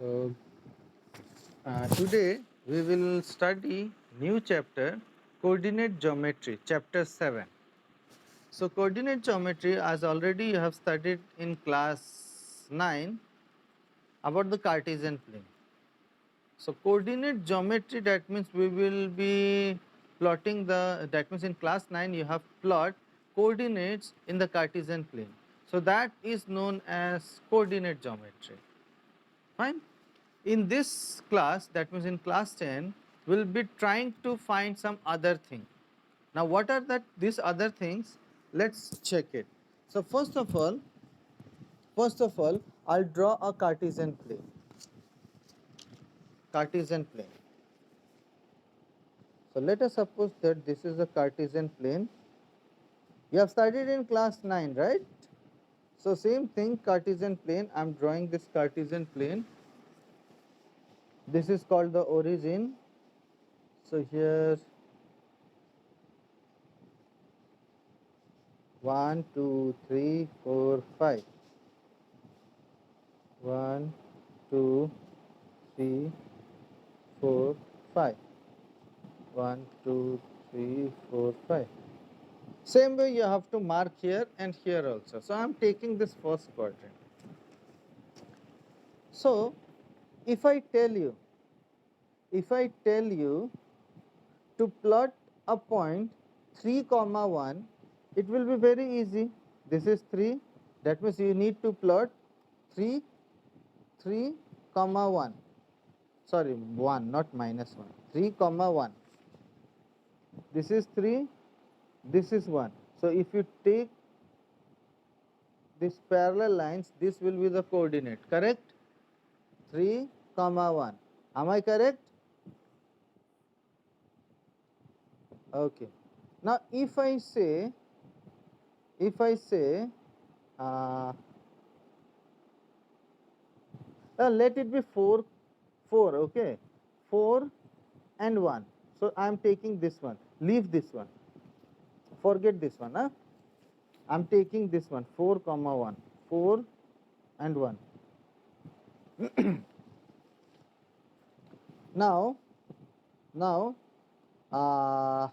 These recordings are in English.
So today we will study new chapter, coordinate geometry, chapter 7. So coordinate geometry, as already you have studied in class 9 about the Cartesian plane. So coordinate geometry, that means we will be plotting that means in class 9 you have plot coordinates in the Cartesian plane. So that is known as coordinate geometry. Fine. In this class, that means in class 10, we will be trying to find some other thing. Now what are these other things? Let's check it. So first of all, I'll draw a Cartesian plane. Cartesian plane. So let us suppose that this is a Cartesian plane. You have studied in class 9, right? So same thing, Cartesian plane. I'm drawing this Cartesian plane. This is called the origin. So here 1, 2, 3, 4, 5. 1, 2, 3, 4, 5. 1, 2, 3, 4, 5. Same way you have to mark here and here also. So I am taking this first quadrant. So if I tell you to plot a point 3 comma 1, it will be very easy. This is 3, that means you need to plot 3 3 comma 1, sorry 1 not minus 1, 3 comma 1. This is 3, this is 1. So if you take these parallel lines, this will be the coordinate, correct? 3 comma 1. Am I correct? Okay. Now if I say uh, let it be 4 4, okay, 4 and 1. So I am taking this one, leave this one, forget this one, huh? I am taking this one, 4 comma 1, 4 and 1. Now uh,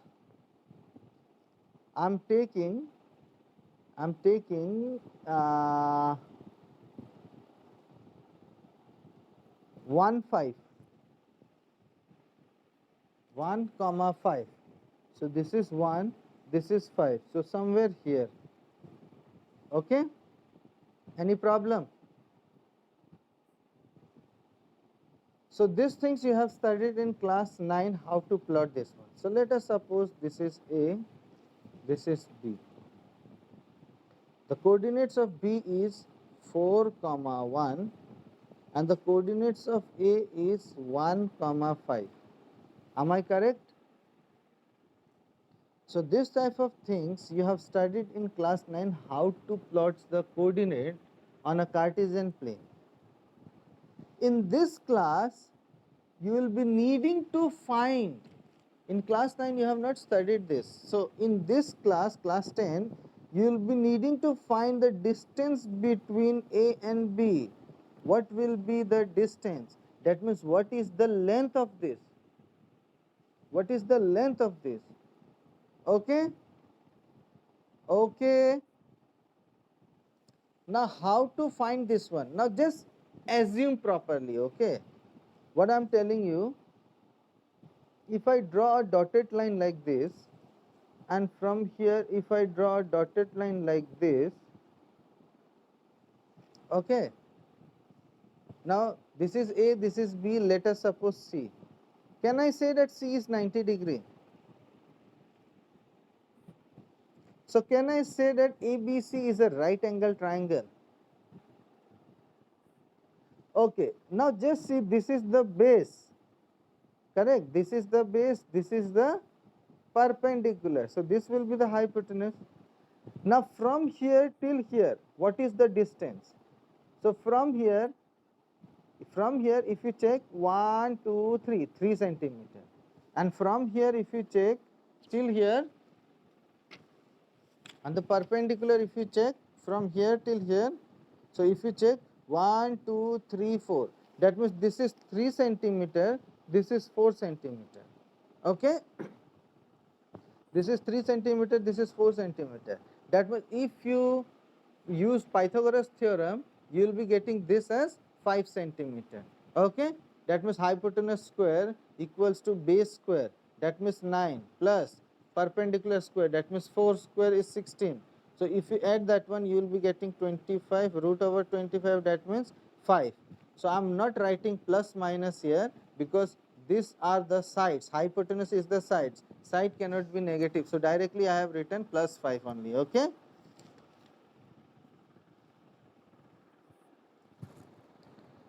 I'm taking 1 5, 1 comma 5. So this is 1, this is 5. So somewhere here. Okay? Any problem? So these things you have studied in class 9, how to plot this one. So let us suppose this is A, this is B. The coordinates of B is 4 comma 1 and the coordinates of A is 1 comma 5. Am I correct? So this type of things you have studied in class 9, how to plot the coordinate on a Cartesian plane. In this class you will be needing to find, in class 9 you have not studied this, so in this class 10, you will be needing to find the distance between A and B. What will be the distance? That means what is the length of this? What is the length of this? Okay? Okay. Now how to find this one? Now just assume properly, okay? What I am telling you, if I draw a dotted line like this, and from here if I draw a dotted line like this, okay, now this is A, this is B, let us suppose C. Can I say that C is 90 degree? So can I say that ABC is a right angle triangle? Okay, now just see, this is the base, correct? This is the base, this is the perpendicular, so this will be the hypotenuse. Now from here till here, what is the distance? So from here if you check 1 2 3 3 centimeter, and from here if you check till here, and the perpendicular if you check from here till here, so if you check 1 2 3 4, That means this is 3 centimeter, this is 4 centimeter. Okay, this is 3 centimeter, this is 4 centimeter. That means if you use Pythagoras theorem, you will be getting this as 5 centimeter. Okay, that means hypotenuse square equals to base square, that means 9, plus perpendicular square, that means 4 square is 16. So if you add that one, you will be getting 25 root over 25, that means 5. So I am not writing plus minus here because these are the sides, hypotenuse is the sides, side cannot be negative. So directly I have written plus 5 only. Okay.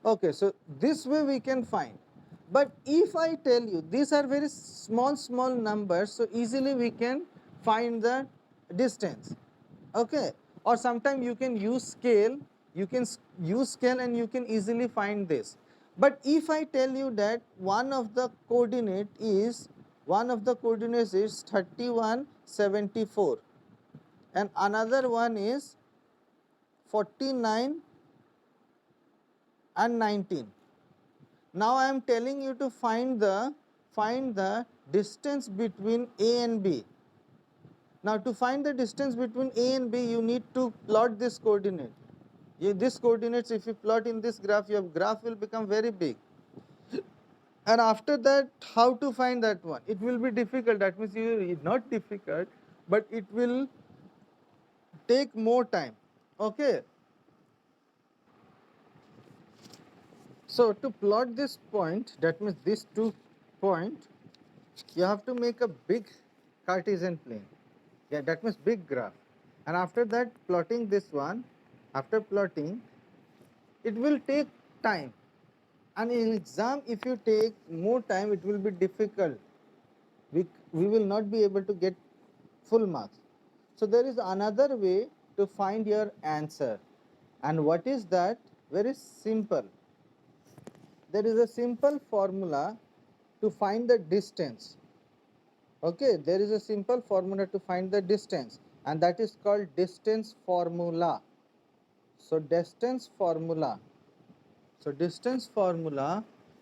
Okay, so this way we can find. But if I tell you these are very small numbers, so easily we can find the distance. Okay, or sometimes you can use scale, you can use scale and you can easily find this. But if I tell you that one of the coordinates is 3174 and another one is 49 and 19. Now I am telling you to find the distance between A and B. Now to find the distance between A and B, you need to plot this coordinate. This coordinates, if you plot in this graph, your graph will become very big. And after that, how to find that one? It will be difficult. That means not difficult, but it will take more time. Okay. So to plot this point, that means these 2 points, you have to make a big Cartesian plane. Yeah, that means big graph. And after that, plotting this one, after plotting, it will take time. And in exam, if you take more time, it will be difficult. We will not be able to get full marks. So there is another way to find your answer. And what is that? Very simple. There is a simple formula to find the distance. Okay, there is a simple formula to find the distance, and that is called distance formula. So distance formula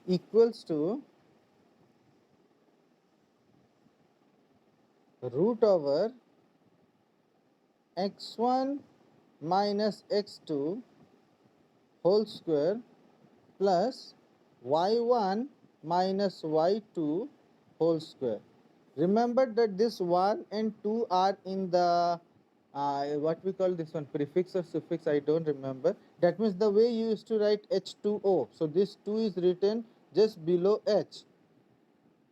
equals to root over x1 minus x2 whole square plus y1 minus y2 whole square. Remember that this 1 and 2 are in the what we call this one, prefix or suffix, I don't remember. That means the way you used to write H2O. So this 2 is written just below H.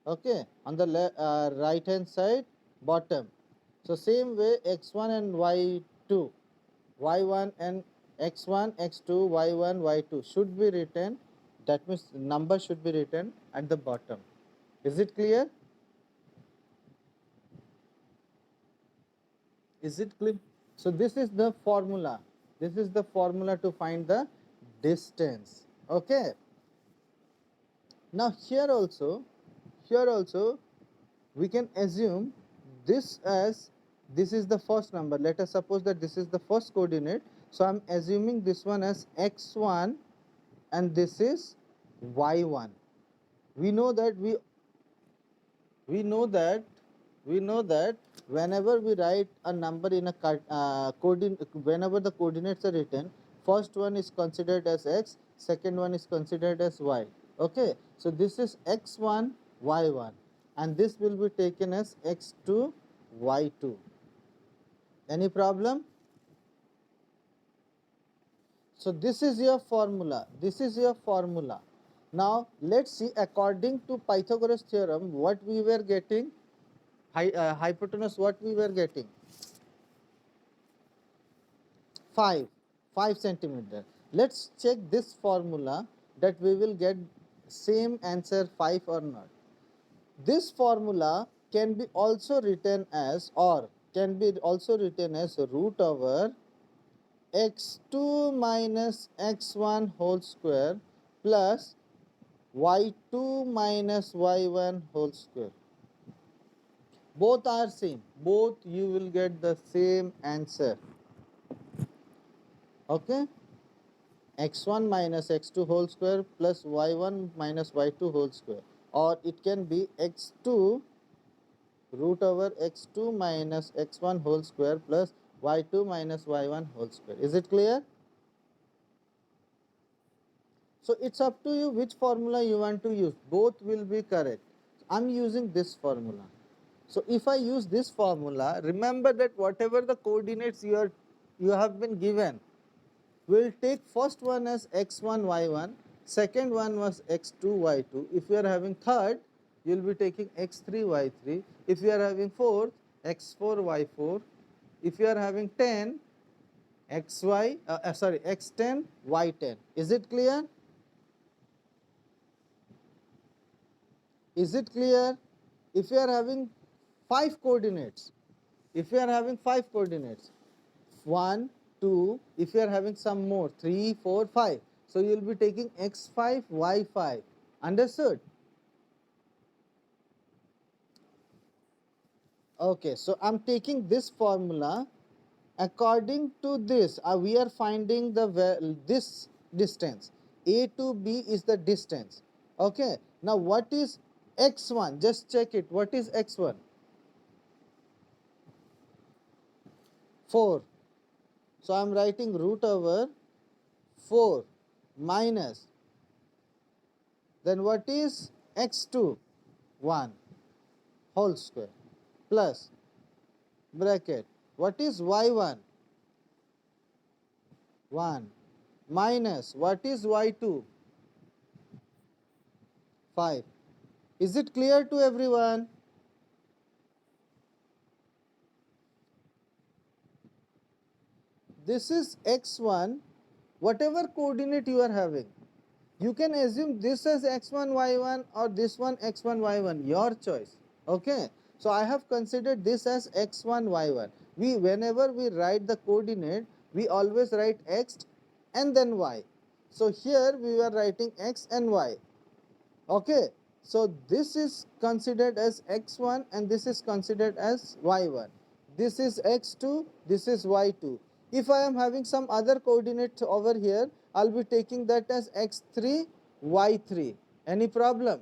Okay, on the right hand side bottom. So same way x1 and y2, y1 and x1, x2, y1, y2 should be written. That means number should be written at the bottom. Is it clear? Is it clear? So this is the formula. This is the formula to find the distance. Okay. Now here also we can assume this as this is the first number. Let us suppose that this is the first coordinate. So I am assuming this one as x1 and this is y1. We know that we know that whenever we write a number in a coordinate, whenever the coordinates are written, first one is considered as x, second one is considered as y. Okay, so this is x1 y1 and this will be taken as x2 y2. Any problem? So this is your formula. Now let's see, according to Pythagoras theorem, what we were getting. Hypotenuse, what we were getting? 5 centimeter. Let's check this formula that we will get same answer 5 or not. This formula can be also written as root over x2 minus x1 whole square plus y2 minus y1 whole square. Both are same, both you will get the same answer. Okay, x1 minus x2 whole square plus y1 minus y2 whole square, or it can be x2 root over x2 minus x1 whole square plus y2 minus y1 whole square. Is it clear? So it's up to you which formula you want to use. Both will be correct. I'm using this formula. So if I use this formula, remember that whatever the coordinates you have been given, we'll take first one as x1 y1, second one was x2 y2. If you are having third, you'll be taking x3 y3. If you are having fourth, x4 y4. If you are having 10, x10 y10. Is it clear? Is it clear? If you are having 5 coordinates, if you are having 5 coordinates, 1, 2, if you are having some more, 3, 4, 5. So you will be taking x5, y5. Understood? Okay, so I'm taking this formula. According to this, we are finding this distance. A to B is the distance. Okay, now what is x1? Just check it. What is x1? 4. So I'm writing root over 4 minus, then what is x2? 1 whole square plus bracket, what is y1? 1 minus, what is y2? 5. Is it clear to everyone? This is x1, whatever coordinate you are having. You can assume this as x1 y1 or this one x1 y1, your choice. Okay, so I have considered this as x1 y1. Whenever we write the coordinate, we always write x and then y. So here we are writing x and y. Okay, so this is considered as x1 and this is considered as y1. This is x2, this is y2. If I am having some other coordinate over here, I'll be taking that as x3, y3. Any problem?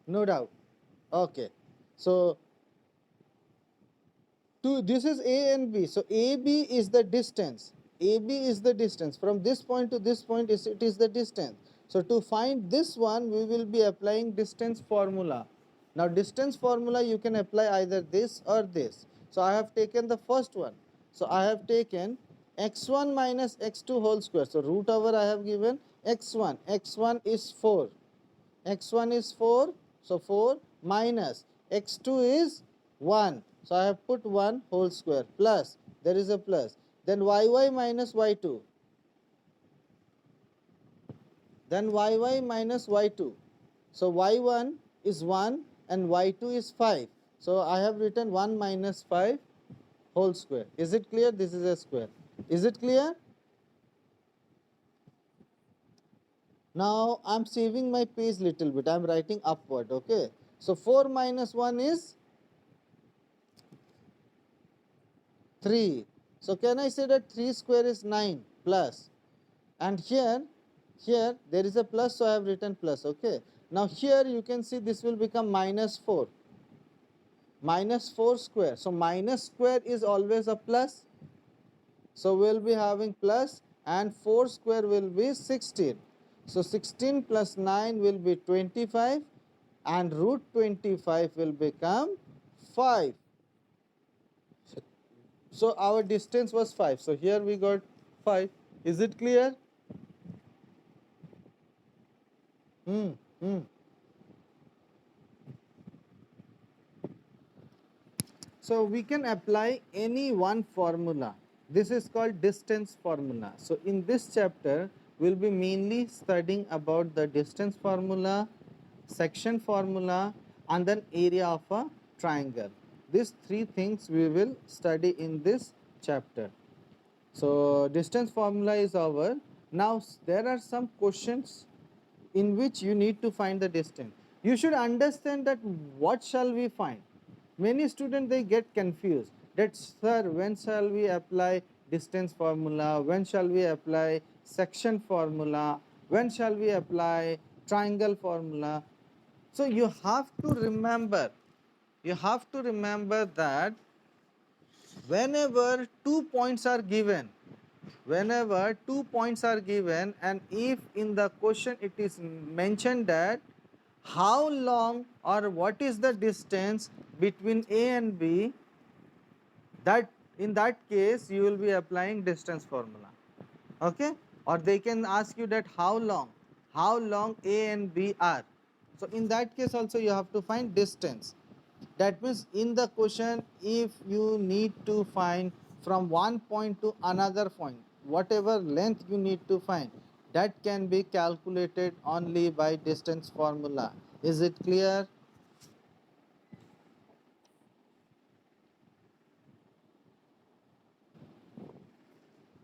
No doubt. Okay, so this is A and B. So AB is the distance. AB is the distance. From this point to this point, it is the distance. So to find this one, we will be applying distance formula. Now distance formula, you can apply either this or this. So I have taken the first one. So I have taken x1 minus x2 whole square. So root over I have given x1. x1 is 4. x1 is 4, so 4 minus x2 is 1. So I have put 1 whole square plus, there is a plus. Then yy minus y2. Then yy minus y2. So y1 is 1 and y2 is 5. So I have written 1 minus 5 whole square. Is it clear? This is a square. Is it clear? Now I am saving my page little bit. I am writing upward. Okay. So 4 minus 1 is 3. So can I say that 3 square is 9 plus, and here there is a plus, so I have written plus. Okay. Now here you can see this will become minus 4. Minus 4 square. So minus square is always a plus. So we will be having plus, and 4 square will be 16. So 16 plus 9 will be 25, and root 25 will become 5. So our distance was 5. So here we got 5. Is it clear? So we can apply any one formula. This is called distance formula. So in this chapter, we'll be mainly studying about the distance formula, section formula, and then area of a triangle. These three things we will study in this chapter. So distance formula is over. Now there are some questions in which you need to find the distance. You should understand that what shall we find. Many students, they get confused that, sir, when shall we apply distance formula, when shall we apply section formula, when shall we apply triangle formula. So you have to remember, that whenever 2 points are given, and if in the question it is mentioned that how long or what is the distance between A and B, that in that case you will be applying distance formula. Okay, or they can ask you that how long A and B are. So in that case also you have to find distance. That means in the question, if you need to find from one point to another point, whatever length you need to find, that can be calculated only by distance formula. Is it clear?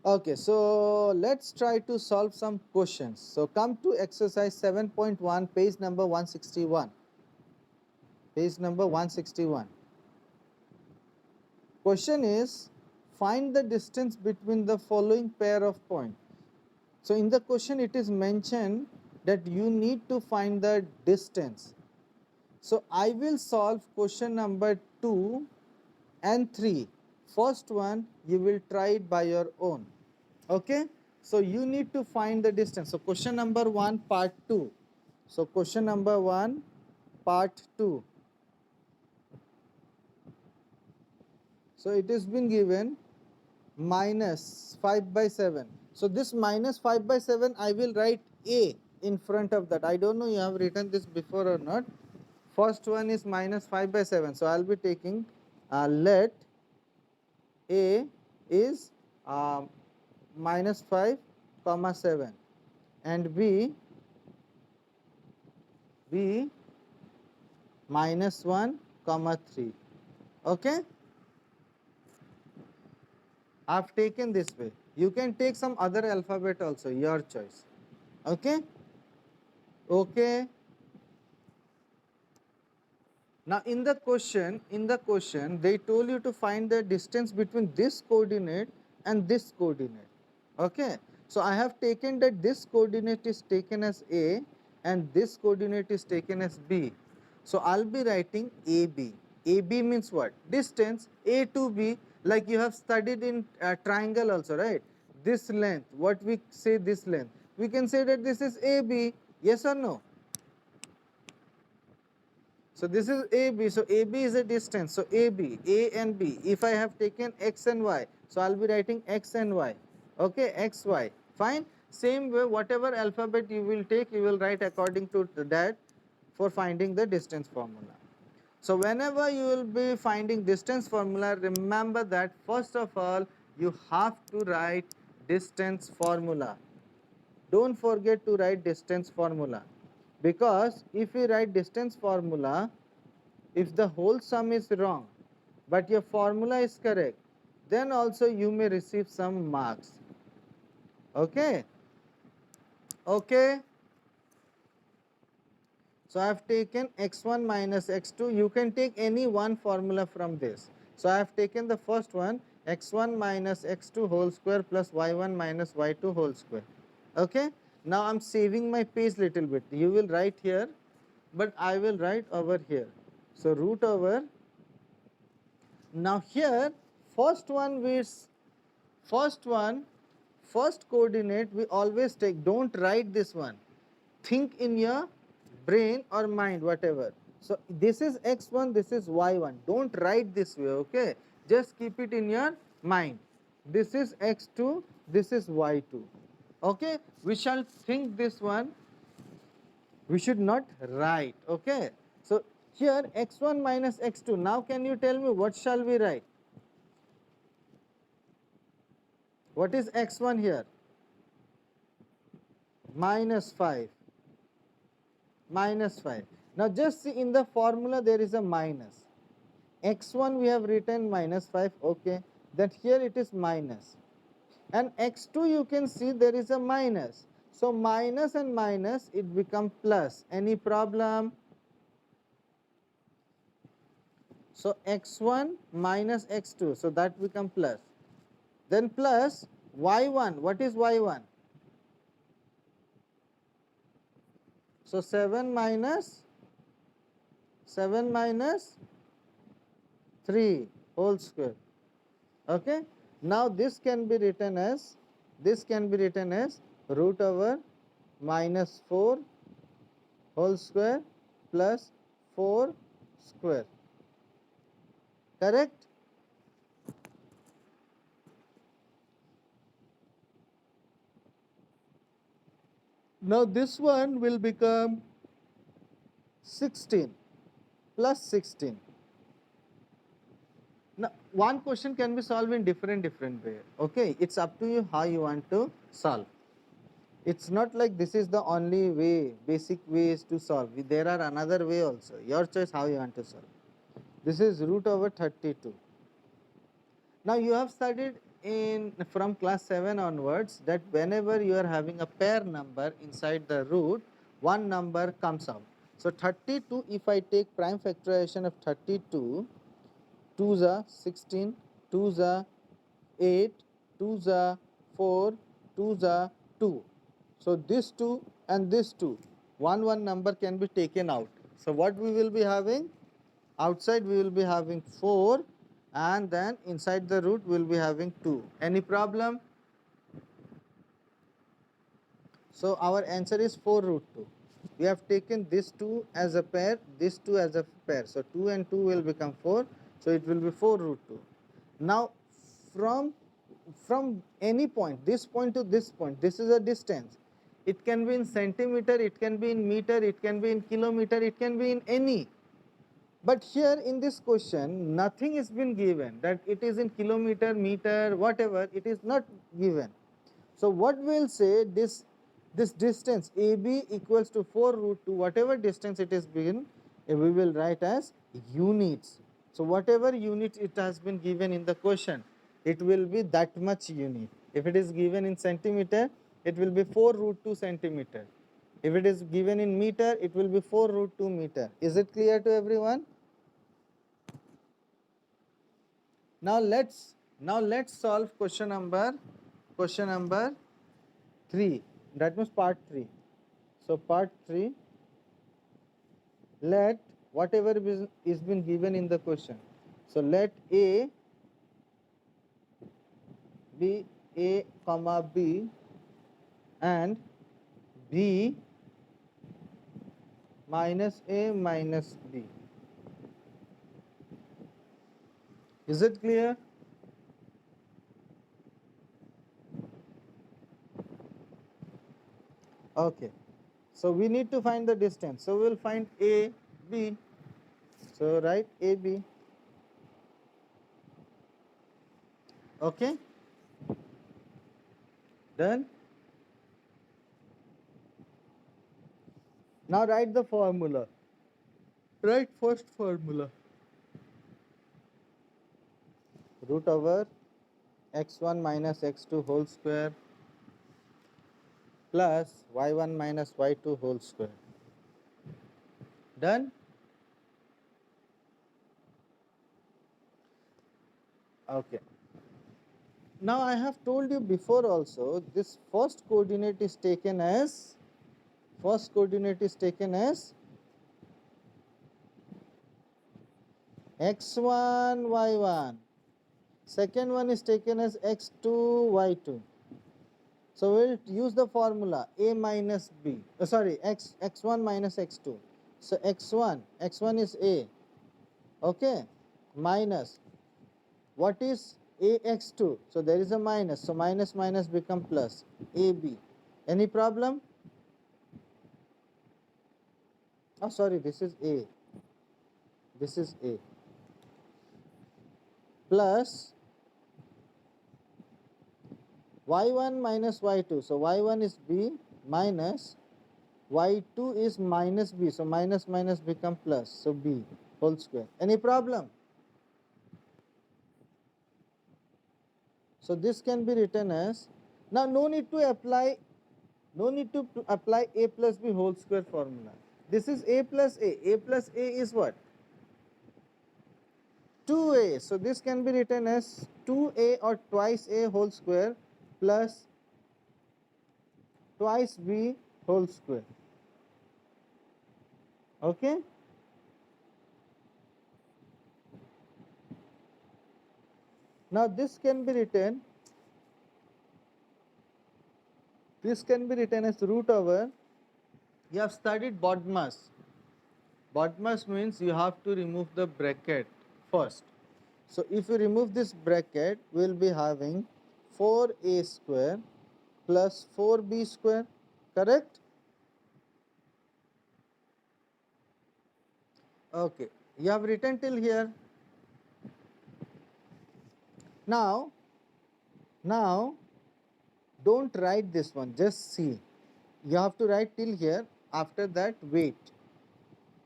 Okay, so let's try to solve some questions. So come to exercise 7.1, page number 161. Page number 161. Question is, find the distance between the following pair of points. So in the question it is mentioned that you need to find the distance. So I will solve question number 2 and 3. First one you will try it by your own. Okay, so you need to find the distance. So question number 1 part 2. So question number 1 part 2. So it has been given minus 5 by 7. So this minus 5 by 7 I will write A in front of that. I don't know you have written this before or not. First one is minus 5 by 7. So I will be taking let A is minus 5 comma 7 and B minus 1 comma 3. Okay, I have taken this way. You can take some other alphabet also, your choice. Okay, okay. Now in the question they told you to find the distance between this coordinate and this coordinate. Okay, so I have taken that this coordinate is taken as A and this coordinate is taken as B. So I'll be writing AB. AB means what? Distance A to B, like you have studied in triangle also, right? This length, what we say this length, we can say that this is AB. Yes or no? So this is AB. So AB is a distance. So AB, A and B. If I have taken X and Y, so I'll be writing X and Y. Okay, X, Y. Fine. Same way, whatever alphabet you will take, you will write according to that for finding the distance formula. So whenever you will be finding distance formula, remember that first of all, you have to write distance formula. Don't forget to write distance formula, because if you write distance formula, if the whole sum is wrong but your formula is correct, then also you may receive some marks. Okay, okay. So I have taken x1 minus x2. You can take any one formula from this. So I have taken the first one, x1 minus x2 whole square plus y1 minus y2 whole square. Okay, now I am saving my page little bit. You will write here, but I will write over here. So root over. Now here first coordinate we always take. Don't write this one. Think in your brain or mind, whatever. So this is x1, this is y1. Don't write this way, okay? Just keep it in your mind. This is x2, this is y2. Okay? We shall think this one. We should not write, okay? So here x1 minus x2. Now can you tell me what shall we write? What is x1 here? Minus 5. Minus 5. Now just see in the formula there is a minus. X1 we have written minus 5, okay. That here it is minus. And x2 you can see there is a minus. So minus and minus it become plus. Any problem? So x1 minus x2, so that become plus. then plus y1. What is y1? So 7 minus 3 whole square. Okay. Now this can be written as root over minus 4 whole square plus 4 square. Correct? Now this one will become 16 plus 16. Now one question can be solved in different way. Okay, it's up to you how you want to solve. It's not like this is the only way, basic ways to solve. There are another way also. Your choice how you want to solve. This is root over 32. Now you have studied in from class 7 onwards that whenever you are having a pair number inside the root, one number comes out. So 32, if I take prime factorization of 32, 2s are 16, 2s are 8, 2s are 4, 2s are 2. So this 2 and this 2, one number can be taken out. So what we will be having? Outside we will be having 4 and then inside the root we will be having 2. Any problem? So our answer is 4 root 2. We have taken this 2 as a pair, this 2 as a pair. So 2 and 2 will become 4. So it will be 4 root 2. Now from any point, this point to this point, this is a distance. It can be in centimeter, it can be in meter, it can be in kilometer, it can be in any. But here in this question, nothing is been given that it is in kilometer, meter, whatever, it is not given. So what we will say, this distance AB equals to 4 root 2, whatever distance it is given, we will write as units. So whatever unit it has been given in the question, it will be that much unit. If it is given in centimeter, it will be 4 root 2 centimeter. If it is given in meter, it will be 4 root 2 meter. Is it clear to everyone? Now let's solve question number 3. That means part 3. So part 3, let whatever is been given in the question. So let A be A comma B and B minus A minus B. Is it clear? Okay. So we need to find the distance. So we will find A, B. So write A, B. Okay. Done. Now write the formula. Write first formula. Root over x1 minus x2 whole square plus y1 minus y2 whole square. Done? Okay. Now I have told you before also, this first coordinate is taken as x1 y1. Second one is taken as x2 y2. So we will use the formula a minus b. Sorry, x1 minus x2. So x1 is a. Okay, minus what is ax2? So there is a minus. So minus minus become plus ab. Any problem? Oh, sorry, this is a. This is a. Plus y1 minus y2. So y1 is b minus y2 is minus b. So minus minus become plus. So b whole square. Any problem? So this can be written as, now no need to apply a plus b whole square formula. This is a plus a. A plus a is what? 2a. So this can be written as 2a or twice a whole square plus twice b whole square. Okay. Now this can be written as root over, you have studied BODMAS. BODMAS means you have to remove the bracket first. So if you remove this bracket, we will be having 4a square plus 4b square, correct? Okay, you have written till here. Now don't write this one, just see. You have to write till here, after that wait.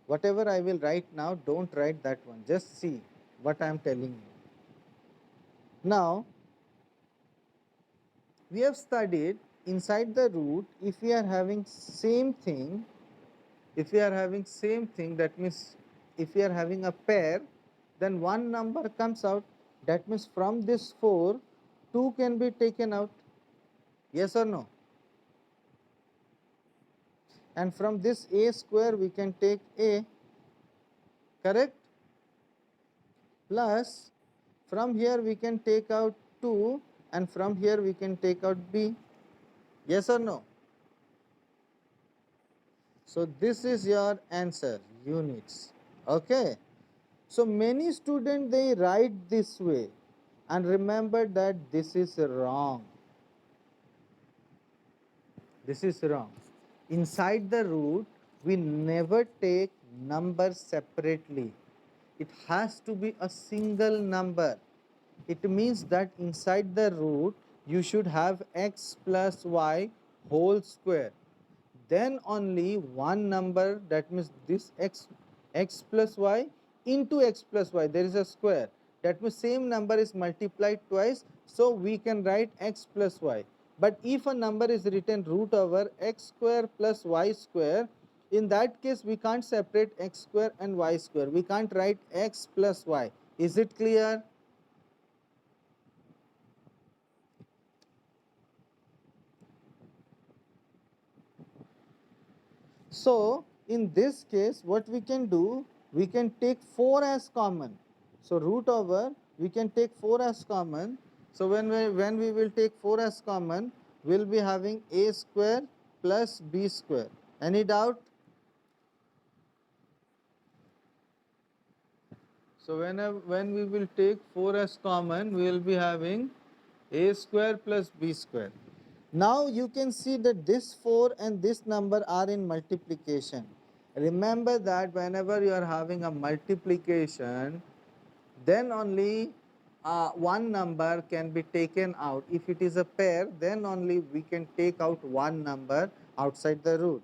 Whatever I will write now, don't write that one, just see what I am telling you. Now we have studied inside the root, if we are having same thing, that means if we are having a pair, then one number comes out. That means from this 4, 2 can be taken out. Yes or no? And from this a square we can take a, correct? Plus from here we can take out 2, and from here we can take out b. Yes or no? So this is your answer, units. Okay. So many students, they write this way, and remember that this is wrong. This is wrong. Inside the root, we never take numbers separately. It has to be a single number. It means that inside the root, you should have x plus y whole square. Then only one number, that means this x plus y into x plus y, there is a square. That means same number is multiplied twice, so we can write x plus y. But if a number is written root over x square plus y square, in that case we can't separate x square and y square. We can't write x plus y. Is it clear? So in this case, what we can do, we can take 4 as common. So root over, we can take 4 as common. So when we will take 4 as common, we will be having a square plus b square. Any doubt? So when we will take 4 as common, we will be having a square plus b square. Now you can see that this 4 and this number are in multiplication. Remember that whenever you are having a multiplication, then only one number can be taken out. If it is a pair, then only we can take out one number outside the root.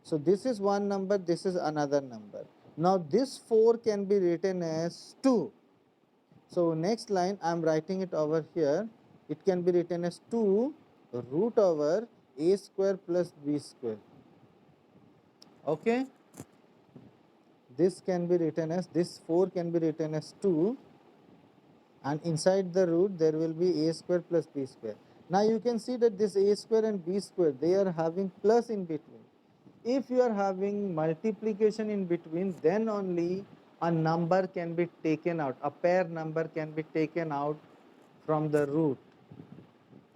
So this is one number, this is another number. Now this 4 can be written as 2. So next line I am writing it over here. It can be written as 2 root over a square plus b square. Okay. This can be written as, this 4 can be written as 2, and inside the root there will be a square plus b square. Now you can see that this a square and b square, they are having plus in between. If you are having multiplication in between, then only a number can be taken out, a pair number can be taken out from the root.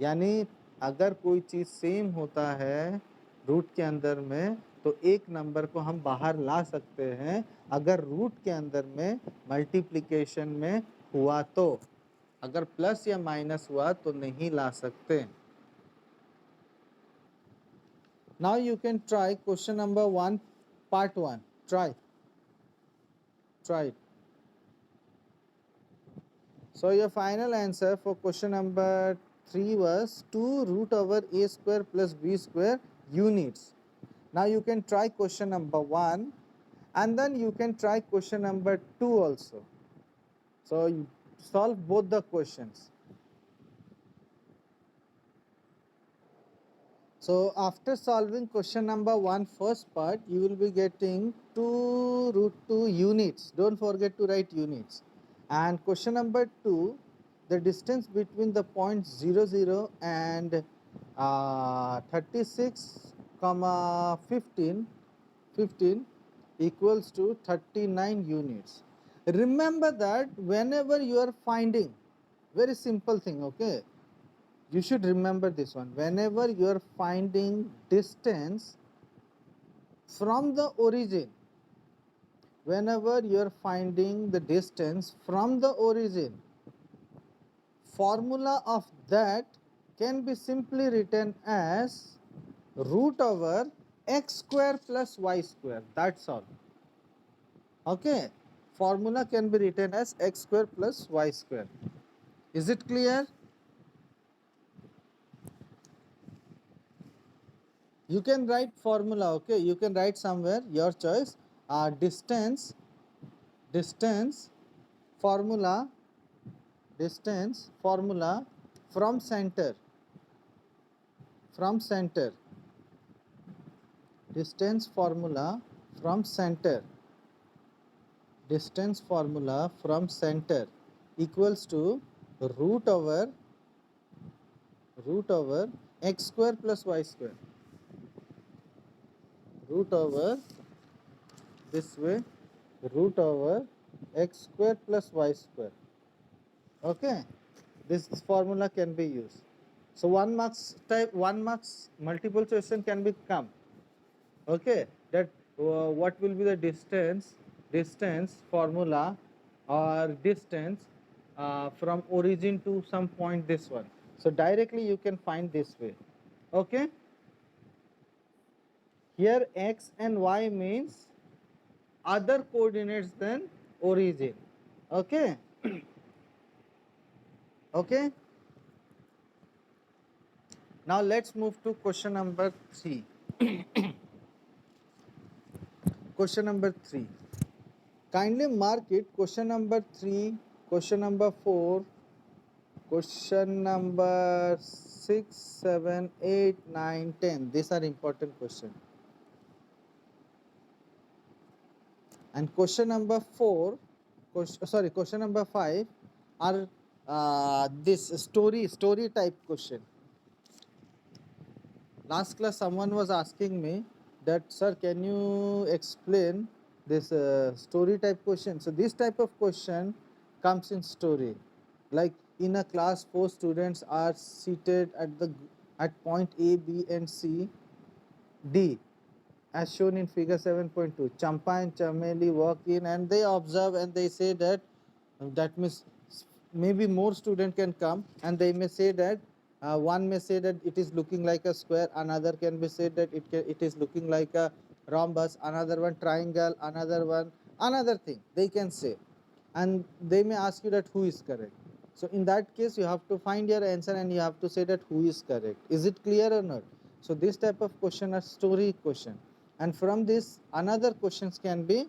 यानी अगर कोई चीज़ same होता है root के अंदर में, तो एक नंबर को हम बाहर ला सकते हैं अगर रूट के अंदर में मल्टीप्लिकेशन में हुआ तो. अगर प्लस या माइनस हुआ तो नहीं ला सकते. Now you can try question number 1 part 1. Try it. So your final answer for question number 3 was 2 root over a square plus b square units. Now you can try question number 1, and then you can try question number 2 also. So you solve both the questions. So after solving question number 1 first part, you will be getting 2 root 2 units. Don't forget to write units. And question number 2, the distance between the points 0, 0 and 36, comma 15, 15 equals to 39 units. Remember that whenever you are finding, very simple thing, okay, you should remember this one. Whenever you are finding distance from the origin, whenever you are finding the distance from the origin, formula of that can be simply written as root over x square plus y square. That's all. Okay, formula can be written as x square plus y square. Is it clear? You can write formula, okay, you can write somewhere, your choice. Distance formula, distance formula from center, from center, distance formula from center, distance formula from center equals to root over x square plus y square, root over this way, root over x square plus y square. Okay, this formula can be used. So 1 marks multiple question can become, okay, that what will be the distance formula or distance from origin to some point, this one. So directly you can find this way. Okay, here x and y means other coordinates than origin. Okay. Okay, now let's move to question number 3. Question number 3, kindly mark it. Question number 3, question number 4, question number 6, 7, 8, 9, 10. These are important questions. And question number 4, question number 5 are this story type question. Last class someone was asking me that, sir, can you explain this story type question? So this type of question comes in story. Like in a class, 4 students are seated at point A, B and C, D, as shown in figure 7.2. Champa and Chameli walk in and they observe and they say that, that means maybe more student can come and they may say that, one may say that it is looking like a square, another can be said that it is looking like a rhombus, another one triangle, another one another thing they can say, and they may ask you that who is correct. So in that case you have to find your answer and you have to say that who is correct. Is it clear or not? So this type of question are story question, and from this another questions can be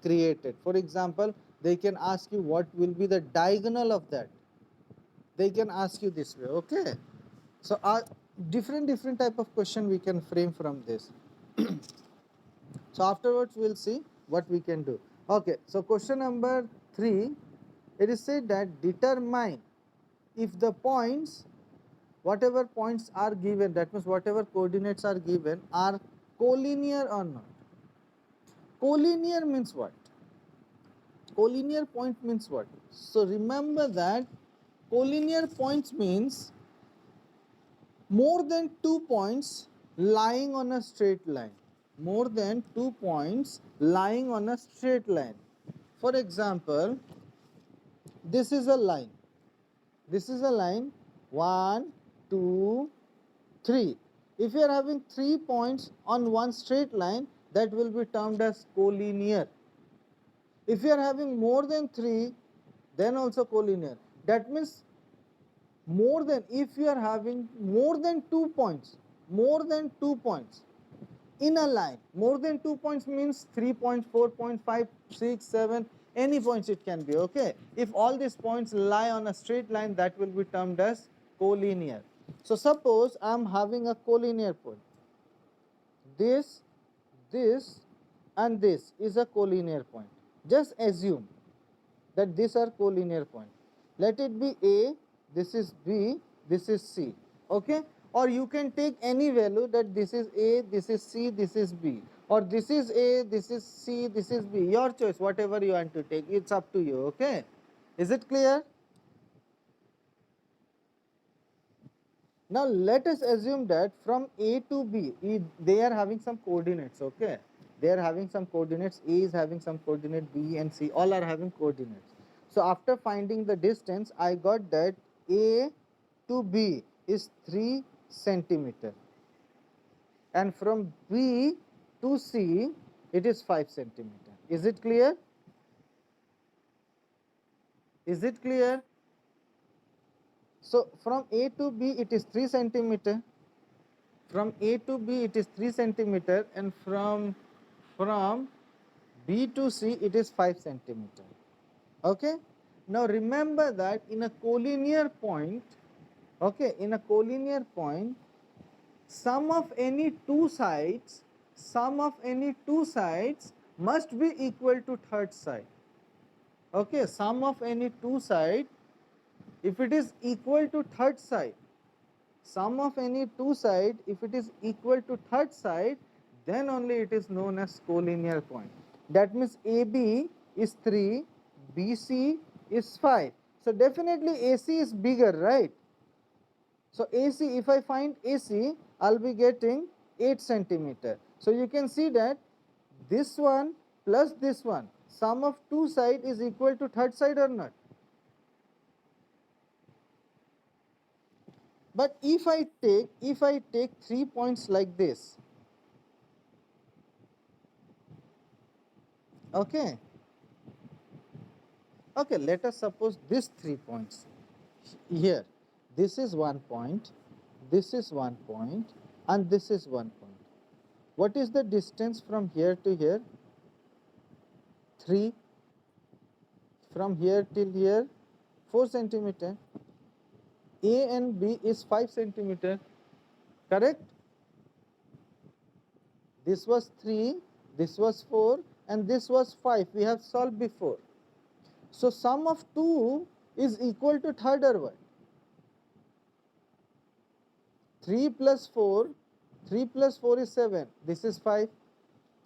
created. For example, they can ask you what will be the diagonal of that. They can ask you this way. Okay, so different type of question we can frame from this. So afterwards we'll see what we can do. Okay, so question number 3, it is said that determine if the points, whatever points are given, that means whatever coordinates are given, are collinear or not. Collinear means what? Collinear point means what? So remember that collinear points means more than 2 points lying on a straight line. More than 2 points lying on a straight line. For example, this is a line. This is a line 1, 2, 3. If you are having 3 points on one straight line, that will be termed as collinear. If you are having more than 3, then also collinear. That means more than, if you are having more than 2 points, more than 2 points in a line, more than 2 points means 3 points, 4 points, 5, 6, 7, any points it can be. Okay, if all these points lie on a straight line, that will be termed as collinear. So suppose I am having a collinear point. This and this is a collinear point. Just assume that these are collinear points. Let it be A, this is B, this is C. Okay, or you can take any value that this is A, this is C, this is B, or this is A, this is C, this is B. Your choice, whatever you want to take, it's up to you. Okay, is it clear? Now let us assume that from A to B, they are having some coordinates. Okay, they are having some coordinates. A is having some coordinate, B and C all are having coordinates. So after finding the distance, I got that A to B is 3 centimeter, and from B to C it is 5 centimeter. Is it clear? Is it clear? So from A to B it is 3 centimeter. From A to B it is 3 centimeter, and from B to C it is 5 centimeter. Okay. Now remember that in a collinear point, okay, in a collinear point, sum of any two sides must be equal to third side. Okay, sum of any two side, if it is equal to third side, sum of any two side, if it is equal to third side, then only it is known as collinear point. That means AB is 3, BC is 5. So definitely AC is bigger, right? So AC, if I find AC, I'll be getting 8 centimeter. So you can see that this one plus this one, sum of two side is equal to third side or not? But if I take 3 points like this, okay, let us suppose this 3 points here. This is 1 point, this is 1 point, and this is 1 point. What is the distance from here to here? 3. From here till here, 4 centimeter. A and B is 5 centimeter, correct? This was 3, this was 4, and this was 5. We have solved before. So sum of 2 is equal to third or what? 3 plus 4, 3 plus 4 is 7, this is 5.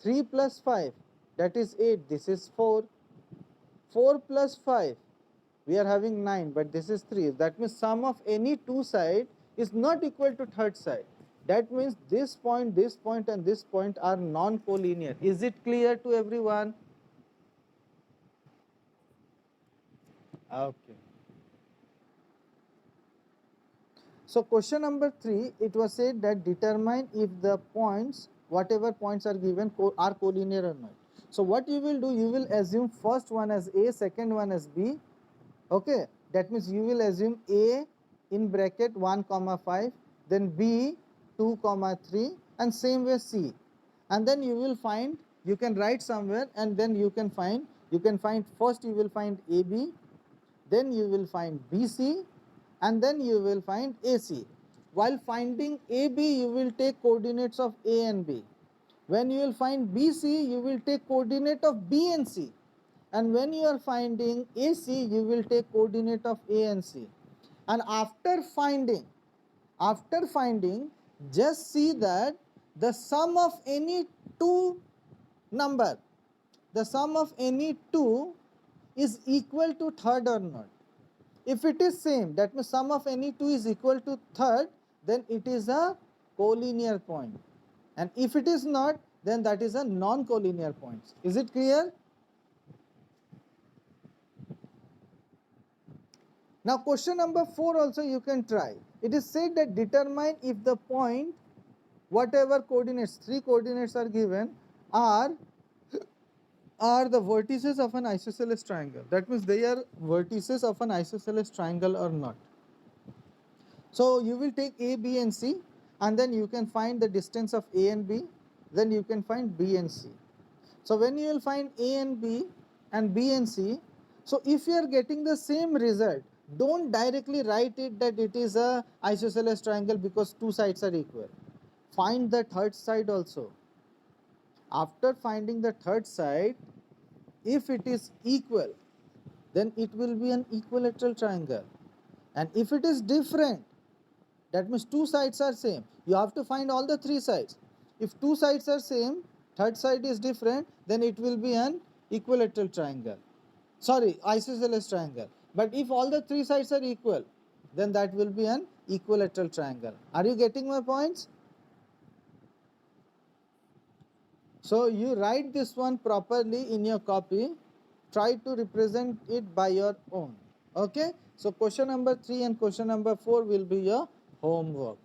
3 plus 5, that is 8, this is 4. 4 plus 5, we are having 9, but this is 3. That means sum of any two side is not equal to third side. That means this point, and this point are non-collinear. Is it clear to everyone? Okay. So question number 3, it was said that determine if the points, whatever points are given, are collinear or not. So what you will do, you will assume first one as A, second one as B. Okay, that means you will assume A in bracket 1 comma 5, then B 2 comma 3, and same way C. And then you will find, you can write somewhere, and then you can find first you will find AB, then you will find BC, and then you will find AC. While finding AB, you will take coordinates of A and B. When you will find BC, you will take coordinate of B and C. And when you are finding AC, you will take coordinate of A and C. And after finding, just see that the sum of any two number, the sum of any two is equal to third or not. If it is same, that means sum of any two is equal to third, then it is a collinear point. And if it is not, then that is a non-collinear point. Is it clear? Now question number 4 also you can try. It is said that determine if the point, whatever coordinates, 3 coordinates are given, are the vertices of an isosceles triangle. That means they are vertices of an isosceles triangle or not. So you will take A, B and C, and then you can find the distance of A and B, then you can find B and C. So when you will find A and B and C, so if you are getting the same result, don't directly write it that it is a isosceles triangle because two sides are equal. Find the third side also. After finding the third side, if it is equal, then it will be an equilateral triangle. And if it is different, that means two sides are same, you have to find all the three sides. If two sides are same, third side is different, then it will be an equilateral triangle, sorry, isosceles triangle. But if all the three sides are equal, then that will be an equilateral triangle. Are you getting my points? So you write this one properly in your copy, try to represent it by your own. Okay, so question number 3 and question number 4 will be your homework.